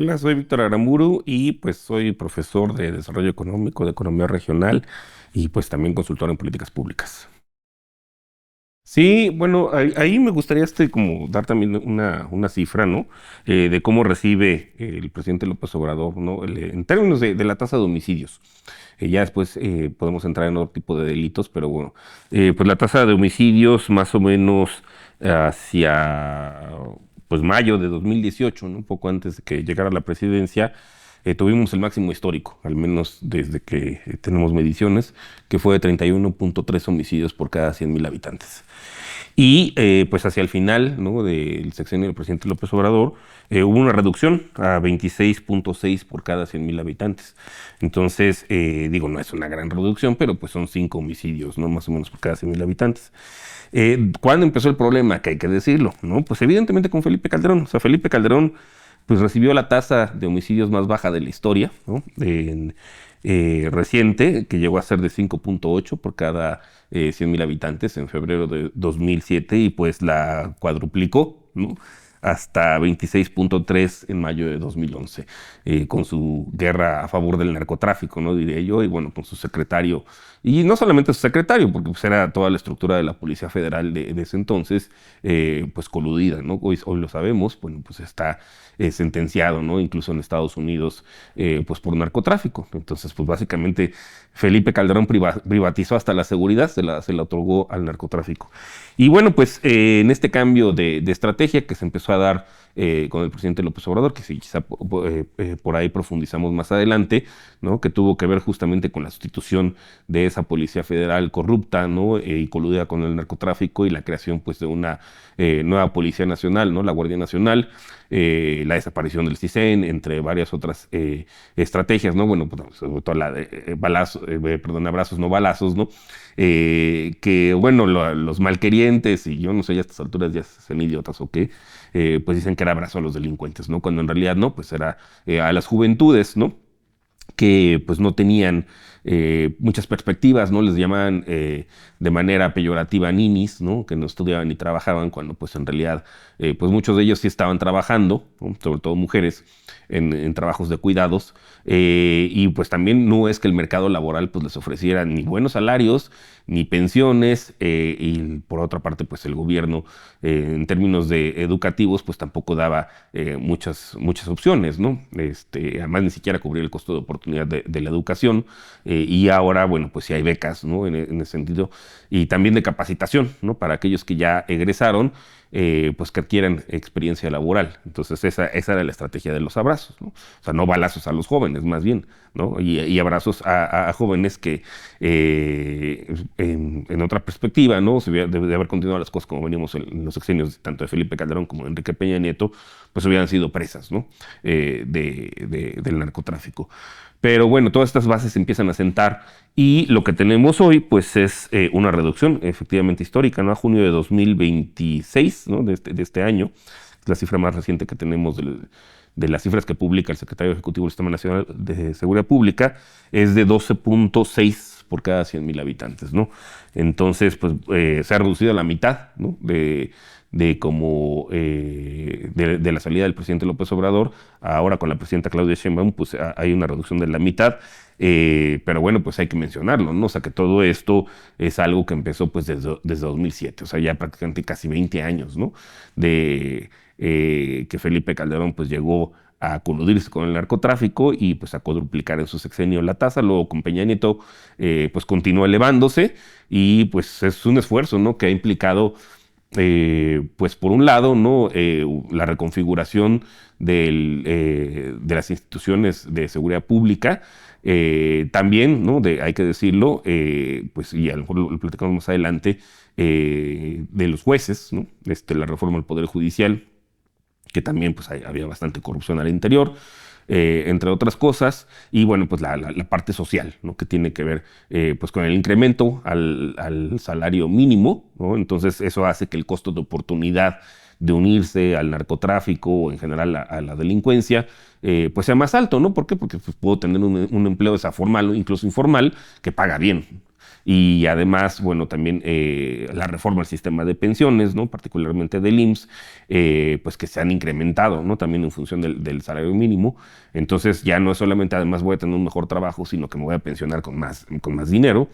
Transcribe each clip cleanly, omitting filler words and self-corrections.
Hola, soy Víctor Aramburu y pues soy profesor de Desarrollo Económico, de Economía Regional y pues también consultor en políticas públicas. Sí, bueno, ahí me gustaría como dar también una cifra, ¿no? De cómo recibe el presidente López Obrador, ¿no? En términos de la tasa de homicidios. Ya después podemos entrar en otro tipo de delitos, pero bueno, pues la tasa de homicidios más o menos hacia pues mayo de 2018, ¿no? Un poco antes de que llegara a la presidencia, tuvimos el máximo histórico, al menos desde que tenemos mediciones, que fue de 31.3 homicidios por cada 100.000 habitantes. Y pues hacia el final, ¿no?, del sexenio del presidente López Obrador, hubo una reducción a 26.6 por cada 100.000 habitantes. Entonces, digo, no es una gran reducción, pero pues son 5 homicidios, ¿no?, más o menos por cada 100.000 habitantes. ¿Cuándo empezó el problema? Que hay que decirlo, ¿no? Pues evidentemente con Felipe Calderón. O sea, Felipe Calderón pues recibió la tasa de homicidios más baja de la historia, ¿no? Reciente, que llegó a ser de 5.8 por cada 100.000 habitantes en febrero de 2007 y pues la cuadruplicó, ¿no?, hasta 26.3 en mayo de 2011, con su guerra a favor del narcotráfico, ¿no?, diría yo, y bueno, con su secretario, y no solamente su secretario, porque pues era toda la estructura de la Policía Federal de ese entonces, pues coludida, ¿no? Hoy lo sabemos, bueno, pues está sentenciado, ¿no?, incluso en Estados Unidos, pues por narcotráfico. Entonces, pues básicamente Felipe Calderón privatizó hasta la seguridad, se la otorgó al narcotráfico. Y bueno, pues en este cambio de estrategia que se empezó a dar con el presidente López Obrador, que sí, quizá por ahí profundizamos más adelante, ¿no?, que tuvo que ver justamente con la sustitución de esa Policía Federal corrupta, ¿no?, y coludida con el narcotráfico y la creación pues de una nueva Policía Nacional, ¿no?, la Guardia Nacional, la desaparición del CISEN, entre varias otras estrategias, ¿no? Bueno, pues, sobre todo la de perdón, abrazos no balazos, ¿no? Que bueno, los malquerientes, y yo no sé, ya a estas alturas ya son idiotas o qué, pues dicen que era abrazo a los delincuentes, ¿no? Cuando en realidad no, pues era a las juventudes, ¿no?, que pues no tenían muchas perspectivas, ¿no? Les llamaban de manera peyorativa ninis, ¿no?, que no estudiaban ni trabajaban, cuando pues en realidad pues muchos de ellos sí estaban trabajando, ¿no?, sobre todo mujeres, en trabajos de cuidados, y pues también no es que el mercado laboral pues les ofreciera ni buenos salarios, ni pensiones, y por otra parte pues el gobierno en términos de educativos pues tampoco daba muchas opciones, ¿no? Además ni siquiera cubría el costo de oportunidad de la educación, y ahora bueno pues sí hay becas, ¿no?, en ese sentido, y también de capacitación, ¿no?, para aquellos que ya egresaron, pues que adquieran experiencia laboral. Entonces esa era la estrategia de los abrazos, ¿no? O sea, no balazos a los jóvenes, más bien, ¿no? Y abrazos a jóvenes que en otra perspectiva, ¿no?, de haber continuado las cosas como veníamos en los sexenios tanto de Felipe Calderón como de Enrique Peña Nieto, pues hubieran sido presas, ¿no?, del narcotráfico. Pero bueno, todas estas bases se empiezan a sentar y lo que tenemos hoy pues es una reducción efectivamente histórica, ¿no? A junio de 2026, ¿no?, de este año, la cifra más reciente que tenemos de las cifras que publica el secretario ejecutivo del Sistema Nacional de Seguridad Pública, es de 12.6 por cada 100.000 habitantes, ¿no? Entonces, pues se ha reducido a la mitad, ¿no?, de la salida del presidente López Obrador. Ahora con la presidenta Claudia Sheinbaum pues hay una reducción de la mitad, pero bueno, pues hay que mencionarlo, ¿no? O sea, que todo esto es algo que empezó pues desde 2007, o sea, ya prácticamente casi 20 años, ¿no?, de que Felipe Calderón pues llegó a coludirse con el narcotráfico y pues a cuadruplicar en su sexenio la tasa. Luego con Peña Nieto pues continuó elevándose y pues es un esfuerzo, ¿no?, que ha implicado pues por un lado, ¿no?, la reconfiguración de las instituciones de seguridad pública, también, ¿no?, hay que decirlo, pues y a lo mejor lo platicamos más adelante, de los jueces, ¿no?, la reforma del Poder Judicial, que también pues había bastante corrupción al interior, entre otras cosas, y bueno, pues la parte social, ¿no?, que tiene que ver pues con el incremento al salario mínimo, ¿no? Entonces eso hace que el costo de oportunidad de unirse al narcotráfico o en general a la delincuencia pues sea más alto, ¿no? ¿Por qué? Porque pues, puedo tener un empleo, esa formal o incluso informal, que paga bien. Y además, bueno, también la reforma al sistema de pensiones, ¿no? Particularmente del IMSS, pues que se han incrementado, ¿no? También en función del salario mínimo. Entonces ya no es solamente además voy a tener un mejor trabajo, sino que me voy a pensionar con más dinero.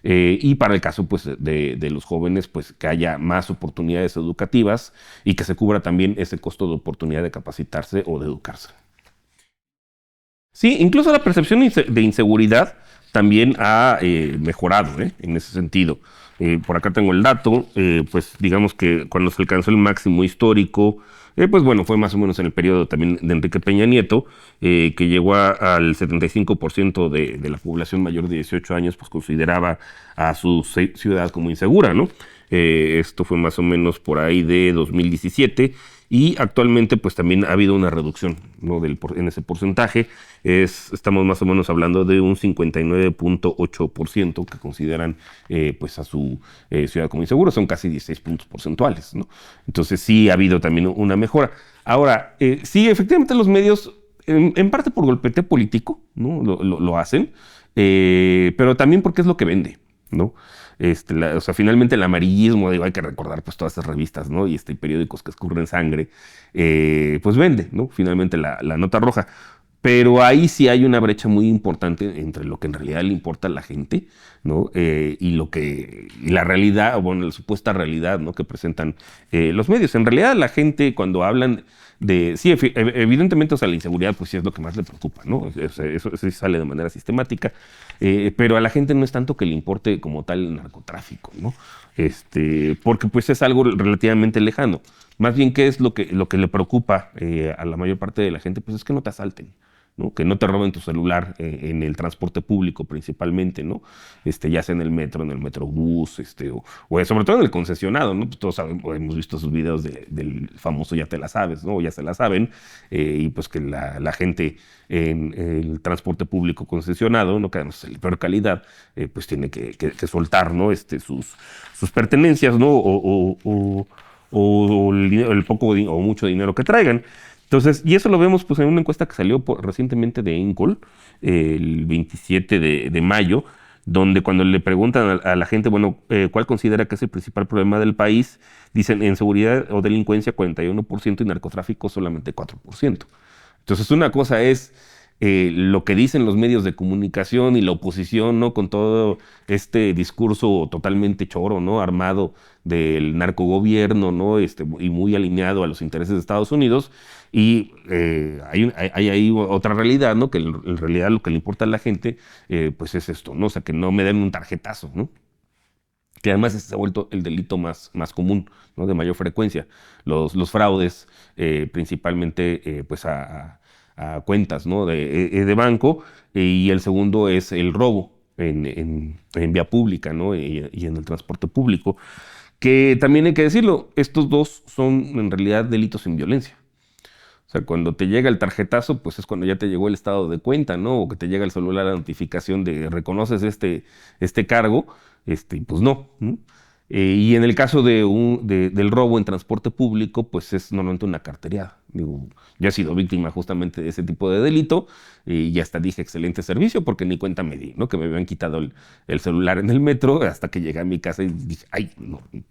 Y para el caso pues, de los jóvenes, pues que haya más oportunidades educativas y que se cubra también ese costo de oportunidad de capacitarse o de educarse. Sí, incluso la percepción de inseguridad también ha mejorado en ese sentido. Por acá tengo el dato, pues digamos que cuando se alcanzó el máximo histórico, pues bueno, fue más o menos en el periodo también de Enrique Peña Nieto, que llegó al 75% de la población mayor de 18 años, pues consideraba a su ciudad como insegura, ¿no? Esto fue más o menos por ahí de 2017 y actualmente pues también ha habido una reducción, ¿no? En ese porcentaje. Estamos más o menos hablando de un 59.8% que consideran pues a su ciudad como insegura, son casi 16 puntos porcentuales, ¿no? Entonces sí ha habido también una mejora. Ahora, sí, efectivamente los medios, en parte por golpeteo político, ¿no? Lo hacen, pero también porque es lo que vende, ¿no? O sea, finalmente el amarillismo, digo, hay que recordar pues todas esas revistas, ¿no? Y periódicos que escurren sangre, pues vende, ¿no? Finalmente la nota roja. Pero ahí sí hay una brecha muy importante entre lo que en realidad le importa a la gente, ¿no? Y la realidad, bueno, la supuesta realidad, ¿no? Que presentan los medios. En realidad la gente cuando hablan sí, evidentemente, o sea, la inseguridad pues sí es lo que más le preocupa, ¿no? O sea, eso sí sale de manera sistemática, pero a la gente no es tanto que le importe como tal el narcotráfico, ¿no? Porque pues es algo relativamente lejano. Más bien, ¿qué es lo que le preocupa a la mayor parte de la gente? Pues es que no te asalten, ¿no? Que no te roben tu celular en el transporte público principalmente, ¿no? Ya sea en el metrobús, o sobre todo en el concesionado, ¿no? Pues todos hemos visto esos videos del famoso ya te la sabes, ¿no? O ya se la saben, y pues que la gente en el transporte público concesionado, ¿no? Que además es de peor calidad, pues tiene que soltar, ¿no? Sus pertenencias, ¿no? O el poco o mucho dinero que traigan. Entonces, y eso lo vemos pues en una encuesta que salió recientemente de Encol, el 27 de mayo, donde cuando le preguntan a la gente, bueno, ¿cuál considera que es el principal problema del país? Dicen en seguridad o delincuencia 41% y narcotráfico solamente 4%. Entonces, una cosa es lo que dicen los medios de comunicación y la oposición, ¿no? Con todo este discurso totalmente choro, ¿no? Armado del narcogobierno, ¿no? Y muy alineado a los intereses de Estados Unidos. Y hay ahí otra realidad, ¿no? Que en realidad lo que le importa a la gente, pues es esto, ¿no? O sea, que no me den un tarjetazo, ¿no? Que además se ha vuelto el delito más común, ¿no? De mayor frecuencia. Los fraudes, principalmente, pues a cuentas, ¿no? De banco, y el segundo es el robo en vía pública, ¿no? Y en el transporte público, que también hay que decirlo, estos dos son en realidad delitos sin violencia. O sea, cuando te llega el tarjetazo, pues es cuando ya te llegó el estado de cuenta, ¿no? O que te llega el celular la notificación de reconoces este cargo, pues no. ¿No? Y en el caso del robo en transporte público, pues es normalmente una cartereada. Digo, yo he sido víctima justamente de ese tipo de delito y hasta dije excelente servicio porque ni cuenta me di, ¿no? Que me habían quitado el celular en el metro hasta que llegué a mi casa y dije, ay,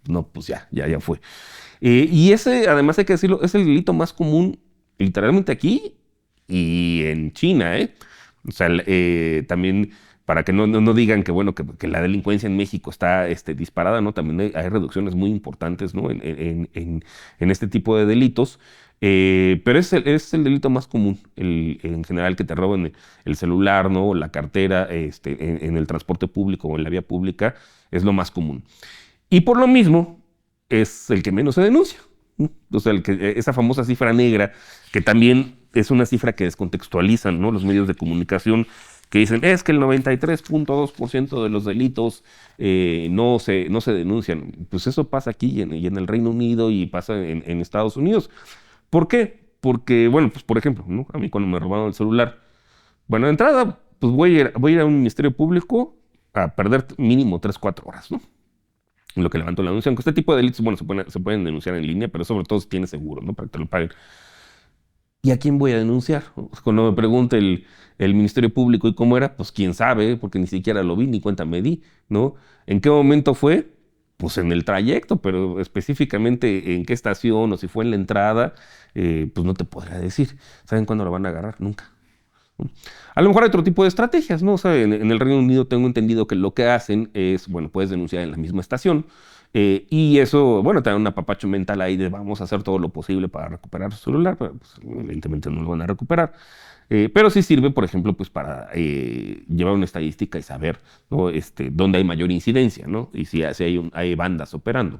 no, pues ya fue. Y ese, además hay que decirlo, es el delito más común literalmente aquí y en China, ¿eh? O sea, también para que no digan que, bueno, que la delincuencia en México está disparada, ¿no? También hay reducciones muy importantes, ¿no? En este tipo de delitos. Pero es el delito más común, en general, que te roben el celular, ¿no? O la cartera, en el transporte público o en la vía pública, es lo más común. Y por lo mismo, es el que menos se denuncia. ¿No? O sea, esa famosa cifra negra, que también es una cifra que descontextualizan, ¿no? Los medios de comunicación, que dicen, es que el 93.2% de los delitos no se denuncian. Pues eso pasa aquí y en el Reino Unido y pasa en Estados Unidos. ¿Por qué? Porque, bueno, pues por ejemplo, ¿no? A mí cuando me robaron el celular, bueno, de entrada, pues voy a ir a un ministerio público a perder mínimo 3 4 horas, ¿no? En lo que levantó la denuncia. Aunque este tipo de delitos, bueno, se pueden denunciar en línea, pero sobre todo si tienes seguro, ¿no? Para que te lo paguen. ¿Y a quién voy a denunciar? Cuando me pregunte el Ministerio Público y cómo era, pues quién sabe, porque ni siquiera lo vi, ni cuenta me di, ¿no? ¿En qué momento fue? Pues en el trayecto, pero específicamente en qué estación o si fue en la entrada, pues no te podría decir. ¿Saben cuándo lo van a agarrar? Nunca. A lo mejor hay otro tipo de estrategias, ¿no? O sea, en el Reino Unido tengo entendido que lo que hacen es, bueno, puedes denunciar en la misma estación y eso, bueno, te da un apapacho mental ahí de vamos a hacer todo lo posible para recuperar su celular, pero pues, evidentemente no lo van a recuperar. Pero sí sirve, por ejemplo, pues para llevar una estadística y saber, ¿no? Dónde hay mayor incidencia, ¿no? Y si hay bandas operando.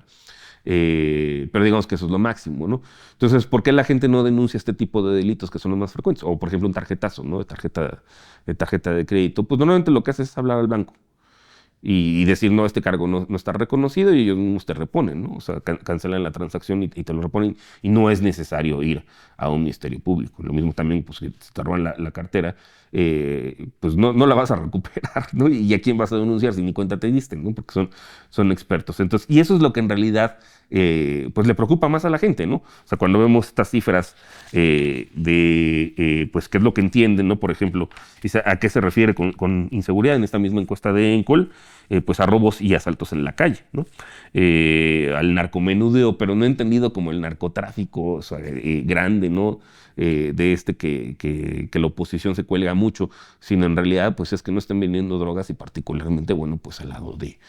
Pero digamos que eso es lo máximo, ¿no? Entonces, ¿por qué la gente no denuncia este tipo de delitos que son los más frecuentes? O, por ejemplo, un tarjetazo, ¿no? De tarjeta de crédito. Pues normalmente lo que hace es hablar al banco y decir, no, este cargo no está reconocido y ellos mismos te reponen, ¿no? O sea, cancelan la transacción y te lo reponen y no es necesario ir a un ministerio público. Lo mismo también, pues, si te roban la cartera, pues no la vas a recuperar, ¿no? ¿Y a quién vas a denunciar si ni cuenta te diste, ¿no? Porque son expertos. Entonces, y eso es lo que en realidad, pues, le preocupa más a la gente, ¿no? O sea, cuando vemos estas cifras pues, qué es lo que entienden, ¿no? Por ejemplo, dice, ¿a qué se refiere con inseguridad en esta misma encuesta de Encol? Pues a robos y asaltos en la calle, ¿no? Al narcomenudeo, pero no entendido como el narcotráfico, o sea, grande, ¿no? Que la oposición se cuelga mucho, sino en realidad, pues es que no estén vendiendo drogas y particularmente, bueno, pues al lado de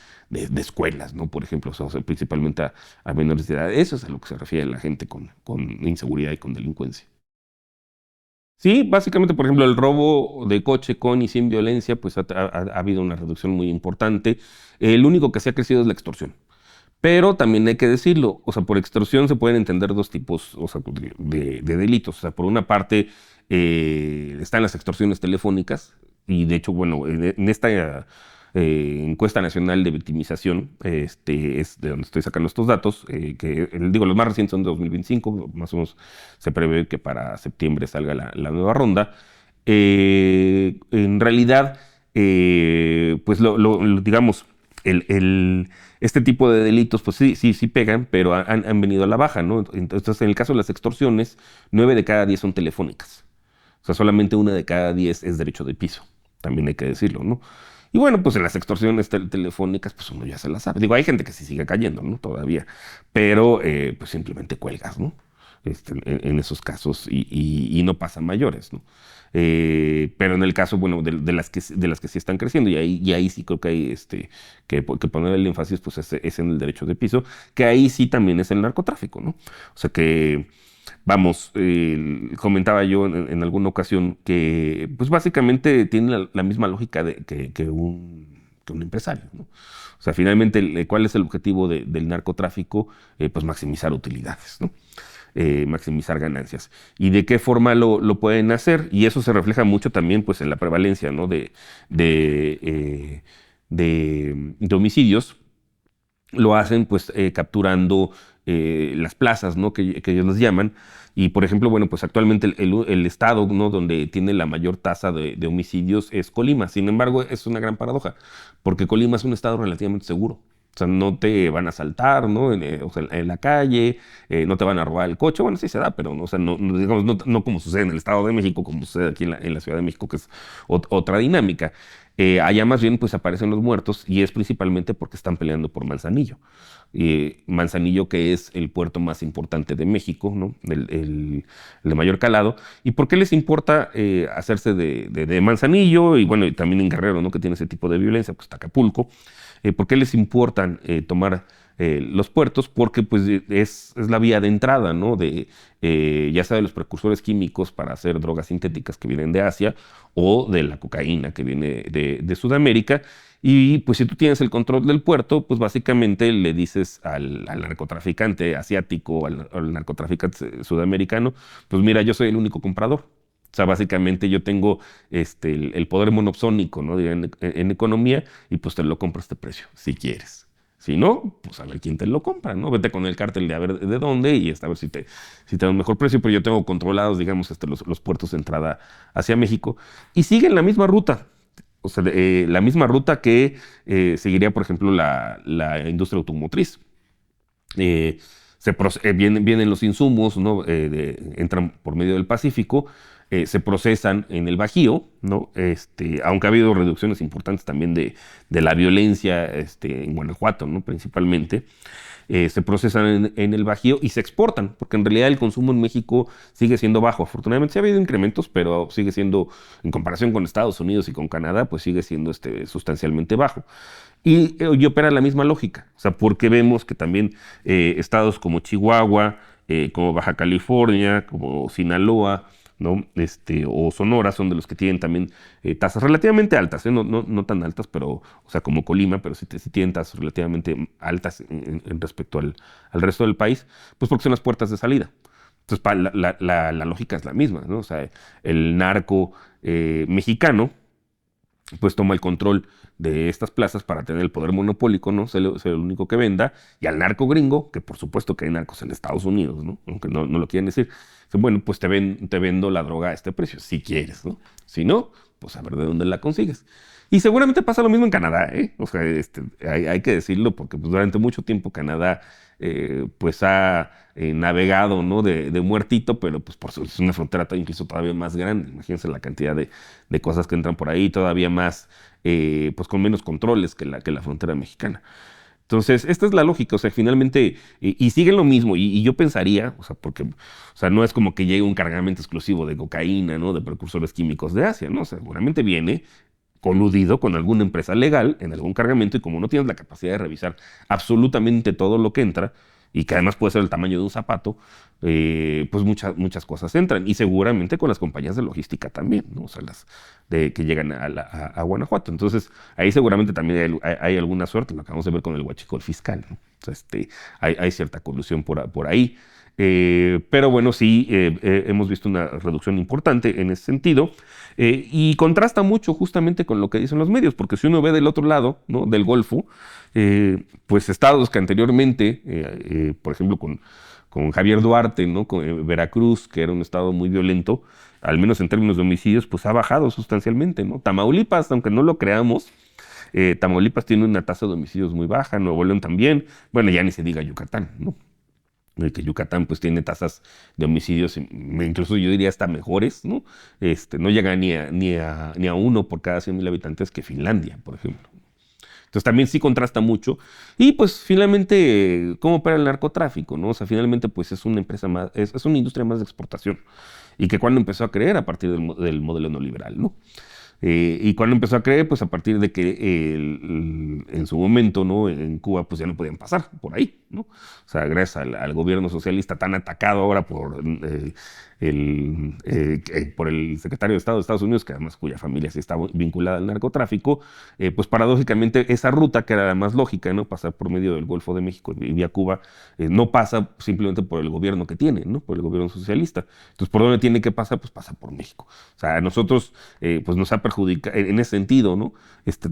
escuelas, ¿no? Por ejemplo, o sea, principalmente a menores de edad. Eso es a lo que se refiere la gente con inseguridad y con delincuencia. Sí, básicamente, por ejemplo, el robo de coche con y sin violencia, pues ha habido una reducción muy importante. El único que se ha crecido es la extorsión. Pero también hay que decirlo, o sea, por extorsión se pueden entender dos tipos, o sea, de delitos. O sea, por una parte están las extorsiones telefónicas y de hecho, bueno, en esta encuesta nacional de victimización, es de donde estoy sacando estos datos, digo, los más recientes son de 2025, más o menos se prevé que para septiembre salga la nueva ronda. En realidad, pues digamos, este tipo de delitos, pues sí pegan, pero han venido a la baja, ¿no? Entonces, en el caso de las extorsiones, 9 de cada 10 son telefónicas. O sea, solamente 1 de cada 10 es derecho de piso. También hay que decirlo, ¿no? Y bueno, pues en las extorsiones telefónicas, pues uno ya se las sabe. Digo, hay gente que sí sigue cayendo, ¿no? Todavía. Pero, pues simplemente cuelgas, ¿no? En esos casos y no pasan mayores, ¿no? Pero en el caso, bueno, de las que sí están creciendo, y ahí sí creo que hay que poner el énfasis, pues es en el derecho de piso, que ahí sí también es el narcotráfico, ¿no? O sea que, vamos, comentaba yo en alguna ocasión que, pues básicamente tiene la misma lógica que un empresario, ¿no? O sea, finalmente, ¿cuál es el objetivo del narcotráfico? Pues maximizar utilidades, ¿no? Maximizar ganancias. ¿Y de qué forma lo pueden hacer? Y eso se refleja mucho también, pues, en la prevalencia, ¿no? De homicidios. Lo hacen, pues, capturando las plazas, ¿no? Que ellos les llaman. Y, por ejemplo, bueno, pues actualmente el estado, ¿no? Donde tiene la mayor tasa de homicidios es Colima. Sin embargo, es una gran paradoja, porque Colima es un estado relativamente seguro. O sea, no te van a asaltar, ¿no? O sea, en la calle, no te van a robar el coche. Bueno, sí se da, pero no, o sea, digamos, no como sucede en el Estado de México, como sucede aquí en la Ciudad de México, que es otra dinámica. Allá más bien pues aparecen los muertos y es principalmente porque están peleando por Manzanillo. Manzanillo, que es el puerto más importante de México, ¿no? El de mayor calado. ¿Y por qué les importa hacerse de Manzanillo? Y bueno, y también en Guerrero, ¿no? Que tiene ese tipo de violencia, pues está Acapulco. ¿Por qué les importan tomar los puertos? Porque pues es la vía de entrada, ¿no? Ya sea de los precursores químicos para hacer drogas sintéticas que vienen de Asia o de la cocaína que viene de Sudamérica. Y pues si tú tienes el control del puerto, pues básicamente le dices al narcotraficante asiático o al narcotraficante sudamericano, pues mira, yo soy el único comprador. O sea, básicamente yo tengo el poder monopsónico, ¿no? En economía y pues te lo compro a este precio, si quieres. Si no, pues a ver quién te lo compra, ¿no? Vete con el cártel de a ver de dónde y a ver si te da un mejor precio, pero yo tengo controlados, digamos, los puertos de entrada hacia México y siguen la misma ruta. O sea, la misma ruta que seguiría, por ejemplo, la industria automotriz. Eh, vienen los insumos, ¿no? Entran por medio del Pacífico, se procesan en el Bajío, ¿no? Aunque ha habido reducciones importantes también de la violencia en Guanajuato, ¿no? Principalmente. Se procesan en el Bajío y se exportan, porque en realidad el consumo en México sigue siendo bajo. Afortunadamente sí ha habido incrementos, pero sigue siendo, en comparación con Estados Unidos y con Canadá, pues sigue siendo sustancialmente bajo. Y opera la misma lógica, o sea, porque vemos que también estados como Chihuahua, como Baja California, como Sinaloa, ¿no? O Sonora son de los que tienen también tasas relativamente altas, no tan altas, pero, o sea, como Colima, pero sí tienen tasas relativamente altas en respecto al resto del país, pues porque son las puertas de salida. Entonces, la lógica es la misma, ¿no? O sea, el narco mexicano pues toma el control de estas plazas para tener el poder monopólico, ¿no? Ser el único que venda, y al narco gringo, que por supuesto que hay narcos en Estados Unidos, ¿no? Aunque no lo quieren decir, bueno, pues te vendo la droga a este precio, si quieres, ¿no? Si no, pues a ver de dónde la consigues. Y seguramente pasa lo mismo en Canadá, ¿eh? O sea, hay que decirlo porque pues, durante mucho tiempo Canadá pues ha navegado, ¿no? de muertito, pero pues es una frontera incluso todavía más grande. Imagínense la cantidad de cosas que entran por ahí, todavía más, pues con menos controles que la frontera mexicana. Entonces, esta es la lógica, o sea, finalmente, y siguen lo mismo, y yo pensaría, o sea, porque, o sea, no es como que llegue un cargamento exclusivo de cocaína, ¿no? De precursores químicos de Asia, ¿no? Seguramente viene coludido con alguna empresa legal en algún cargamento, y como no tienes la capacidad de revisar absolutamente todo lo que entra, y que además puede ser el tamaño de un zapato, pues muchas cosas entran. Y seguramente con las compañías de logística también, ¿no? O sea, las que llegan a Guanajuato. Entonces, ahí seguramente también hay alguna suerte, lo acabamos de ver con el huachicol fiscal, ¿no? O sea, hay cierta colusión por ahí. Pero bueno, sí, hemos visto una reducción importante en ese sentido, y contrasta mucho justamente con lo que dicen los medios, porque si uno ve del otro lado, ¿no? Del Golfo, pues estados que anteriormente, por ejemplo, con Javier Duarte, ¿no? Con Veracruz, que era un estado muy violento, al menos en términos de homicidios, pues ha bajado sustancialmente, ¿no? Tamaulipas, aunque no lo creamos, Tamaulipas tiene una tasa de homicidios muy baja, Nuevo León también, bueno, ya ni se diga Yucatán, ¿no? Que Yucatán pues tiene tasas de homicidios, incluso yo diría hasta mejores, ¿no? No llega ni a uno por cada 100,000 habitantes que Finlandia, por ejemplo. Entonces también sí contrasta mucho. Y pues finalmente, ¿cómo opera el narcotráfico, no? O sea, finalmente pues es una empresa más, es una industria más de exportación. Y que cuando empezó a creer a partir del modelo neoliberal, ¿no? Y cuando empezó a creer, pues a partir de que en su momento, ¿no? En Cuba, pues ya no podían pasar por ahí, ¿no? O sea, gracias al gobierno socialista tan atacado ahora por el secretario de Estado de Estados Unidos, que además cuya familia sí está vinculada al narcotráfico, pues paradójicamente esa ruta, que era la más lógica, ¿no? Pasar por medio del Golfo de México y vía Cuba, no pasa simplemente por el gobierno que tiene, ¿no? Por el gobierno socialista. Entonces, ¿por dónde tiene que pasar? Pues pasa por México. O sea, a nosotros pues nos ha perjudicado en ese sentido, ¿no?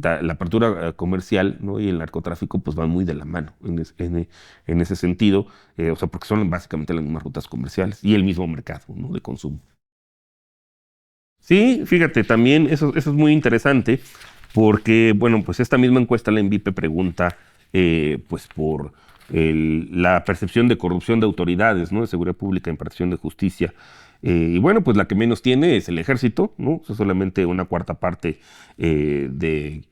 La apertura comercial, ¿no? Y el narcotráfico pues van muy de la mano en ese sentido, o sea, porque son básicamente las mismas rutas comerciales y el mismo mercado, ¿no? De consumo. Sí, fíjate, también eso es muy interesante porque, bueno, pues esta misma encuesta, la ENVIPE pregunta, pues por la percepción de corrupción de autoridades, ¿no? De seguridad pública, impartición de justicia. Y bueno, pues la que menos tiene es el ejército, ¿no? O sea, solamente una cuarta parte de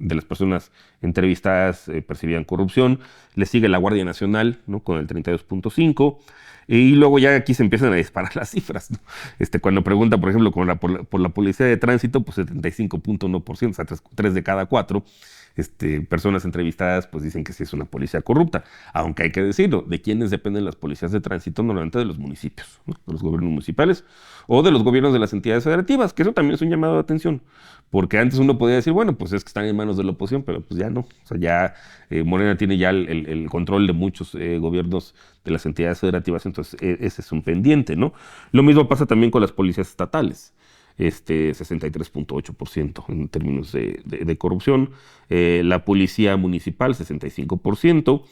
las personas entrevistadas percibían corrupción. Le sigue la Guardia Nacional, ¿no? Con el 32.5. Y luego ya aquí se empiezan a disparar las cifras, ¿no? Cuando pregunta, por ejemplo, por la policía de tránsito, pues 75.1%, o sea, 3 de cada 4 personas entrevistadas pues dicen que sí es una policía corrupta. Aunque hay que decirlo, ¿de quiénes dependen las policías de tránsito? Normalmente de los municipios, ¿no? De los gobiernos municipales o de los gobiernos de las entidades federativas, que eso también es un llamado de atención. Porque antes uno podía decir, bueno, pues es que están en manos de la oposición, pero pues ya no. O sea, ya Morena tiene ya el control de muchos gobiernos de las entidades federativas, entonces ese es un pendiente, ¿no? Lo mismo pasa también con las policías estatales. 63.8% en términos de corrupción, la policía municipal 65%,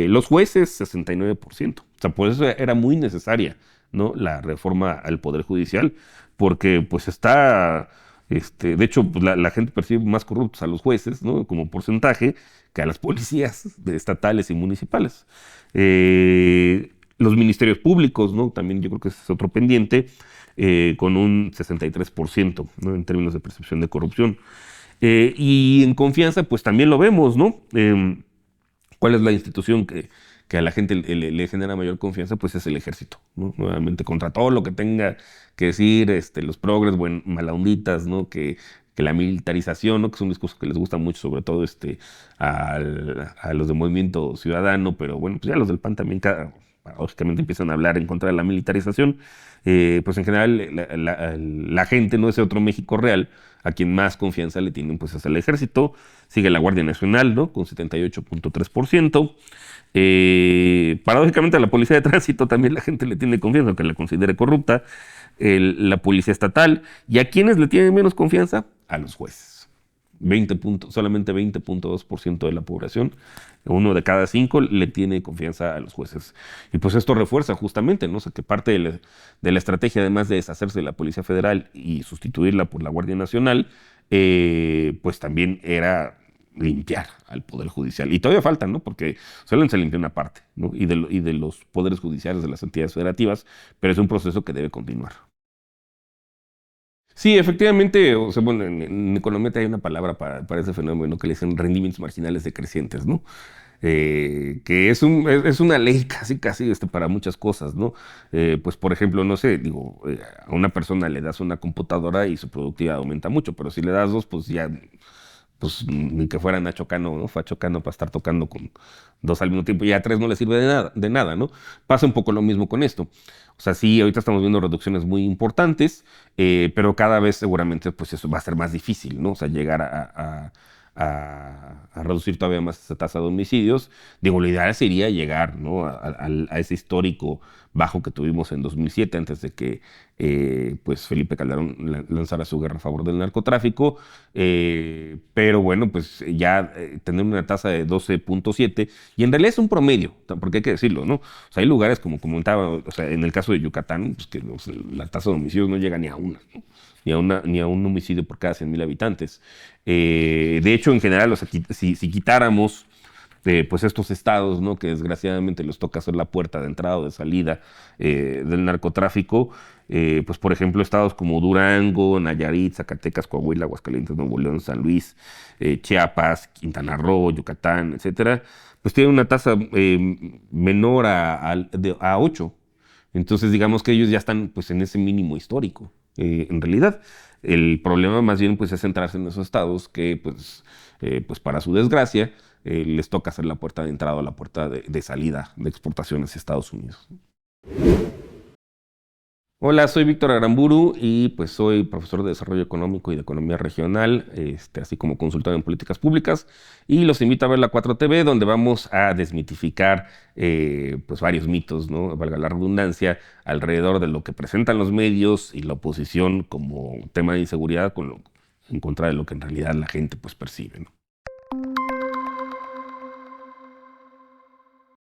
los jueces 69%. O sea, por eso era muy necesaria, ¿no? La reforma al Poder Judicial, porque pues está De hecho, pues, la gente percibe más corruptos a los jueces, ¿no? Como porcentaje que a las policías estatales y municipales. Los ministerios públicos, ¿no? También yo creo que ese es otro pendiente, con un 63%, ¿no? En términos de percepción de corrupción. Y en confianza, pues también lo vemos, ¿no? ¿Cuál es la institución que a la gente le genera mayor confianza? Pues es el ejército, ¿no? Nuevamente, contra todo lo que tenga que decir los progres, malaunditas, ¿no? Que la militarización, ¿no? Que es un discurso que les gusta mucho, sobre todo a los de Movimiento Ciudadano, pero bueno, pues ya los del PAN también paradójicamente empiezan a hablar en contra de la militarización. Pues en general la gente, no, ese otro México real, a quien más confianza le tienen, pues es el ejército. Sigue la Guardia Nacional, ¿no? Con 78.3%. Paradójicamente a la policía de tránsito también la gente le tiene confianza, aunque la considere corrupta. La policía estatal. ¿Y a quienes le tienen menos confianza? A los jueces. Solamente 20.2% de la población, uno de cada cinco, le tiene confianza a los jueces. Y pues esto refuerza justamente, ¿no? O sea, que parte de la estrategia, además de deshacerse de la Policía Federal y sustituirla por la Guardia Nacional, pues también era limpiar al Poder Judicial. Y todavía falta, ¿no? Porque solo se limpió una parte, ¿no? Y de los poderes judiciales de las entidades federativas, pero es un proceso que debe continuar. Sí, efectivamente, o sea, bueno, en economía hay una palabra para ese fenómeno que le dicen rendimientos marginales decrecientes, ¿no? Que es una ley casi, casi para muchas cosas, ¿no? Pues, por ejemplo, no sé, digo, a una persona le das una computadora y su productividad aumenta mucho, pero si le das dos, pues ya, pues ni que fuera Nacho Cano, ¿no? Facho Cano para estar tocando con dos al mismo tiempo, y a tres no le sirve de nada, ¿no? Pasa un poco lo mismo con esto. O sea, sí, ahorita estamos viendo reducciones muy importantes, pero cada vez seguramente pues eso va a ser más difícil, ¿no? O sea, llegar a reducir todavía más esa tasa de homicidios. Digo, lo ideal sería llegar, ¿no? A ese histórico bajo que tuvimos en 2007, antes de que pues Felipe Calderón lanzara su guerra a favor del narcotráfico. Pero bueno, pues ya tener una tasa de 12.7, y en realidad es un promedio, porque hay que decirlo, ¿no? O sea, hay lugares, como comentaba, o sea, en el caso de Yucatán, pues que o sea, la tasa de homicidios no llega ni a una, ¿no? Ni a un homicidio por cada 100.000 habitantes. De hecho, en general, o sea, si quitáramos pues estos estados, ¿no? Que desgraciadamente les toca ser la puerta de entrada o de salida del narcotráfico, pues por ejemplo estados como Durango, Nayarit, Zacatecas, Coahuila, Aguascalientes, Nuevo León, San Luis, Chiapas, Quintana Roo, Yucatán, etcétera, pues tienen una tasa menor a 8. Entonces digamos que ellos ya están pues en ese mínimo histórico. En realidad, el problema más bien pues es centrarse en esos estados que pues para su desgracia les toca hacer la puerta de entrada o la puerta de salida de exportaciones a Estados Unidos. Hola, soy Víctor Aramburu y pues soy profesor de Desarrollo Económico y de Economía Regional, así como consultor en políticas públicas, y los invito a ver la 4TV, donde vamos a desmitificar pues varios mitos, ¿no? Valga la redundancia, alrededor de lo que presentan los medios y la oposición como tema de inseguridad en contra de lo que en realidad la gente pues percibe, ¿no?